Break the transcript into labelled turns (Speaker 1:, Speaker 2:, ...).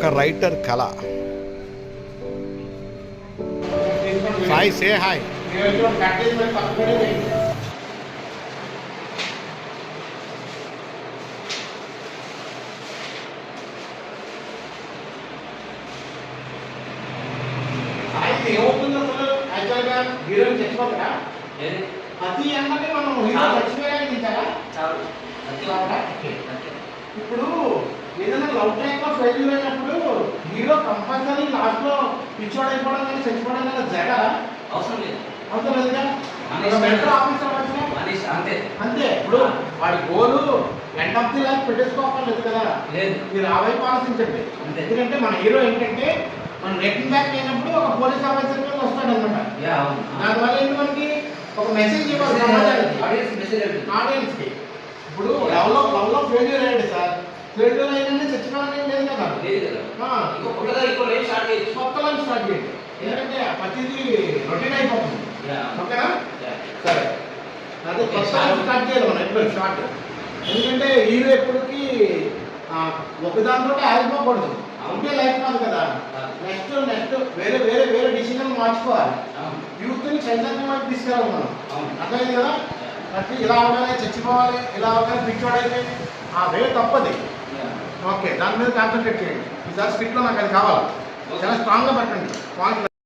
Speaker 1: ఒక రైటర్ కళ. Hi, say hi.
Speaker 2: ఏమవుతుంది అసలు యాక్చువల్గా హీరోయిన్ చచ్చిపోతారా? ప్రతి అన్నది మనం హీరో చచ్చిపోయారా? ఇప్పుడు ఏదైనా లవ్ ట్రాక్ లో ఫెయిల్యూర్ అయినప్పుడు హీరో కంపల్సరీ లాస్ట్ లో పిచ్చోడ్ అయిపోవడం కానీ చచ్చిపోవడం కానీ జరగదా?
Speaker 3: అవసరం లేదు.
Speaker 2: అవసరం లేదుగా. మెట్రో ఆఫీసర్ అంతే అంతే. ఇప్పుడు వాడి గోలు ఎండ్ ఆఫ్ ది లైఫ్ పెట్టేసుకోవాలి కదా. మీరు ఆ వైపు ఆలోచించండి. ఎందుకంటే మన హీరో ఏంటంటే మనం రిటర్న్ బ్యాక్ అయినప్పుడు ఒక పోలీస్ ఆఫీసర్ మీద వస్తాడు అనమాట. దానివల్ల ఏంటి మనకి ఒక మెసేజ్ ఇవ్వాలి ఆడియన్స్ కి. ఇప్పుడు లవ్ లో ఫెయిల్యూర్ అయ్యాడు సార్. ఫెయిల్యూర్ అయినా చచ్చిపోవాలని లేదు కదా. కొత్త లైఫ్ స్టార్ట్ చేయండి. ఎందుకంటే ప్రతిదీ రొటీన్ అయిపోతుంది. ఓకేనా? సరే, అదే కొత్త లైఫ్ స్టార్ట్ చేయాలి మనం ఎప్పుడు స్టార్ట్. ఎందుకంటే హీరో ఎప్పటికీ ఒక దాంతో ఆగిపోకూడదు. ఉంటే లైఫ్ కాదు కదా. నెక్స్ట్ వేరే వేరే వేరే డిసిజన్ మార్చుకోవాలి. యూత్ ని చైతన్యం తీసుకెళ్ళాలి మనం. అర్థమైంది కదా. ప్రతి ఇలా అవగానే చచ్చిపోవాలి, ఇలా అవగానే పిచ్చోడైతే ఆ వే తప్పది. ఓకే, దాని మీద కాన్సన్ట్రేట్ చేయండి. ఈసారి స్క్రిప్ట్లో నాకు అది కావాలి. చాలా స్ట్రాంగ్గా పెట్టండి.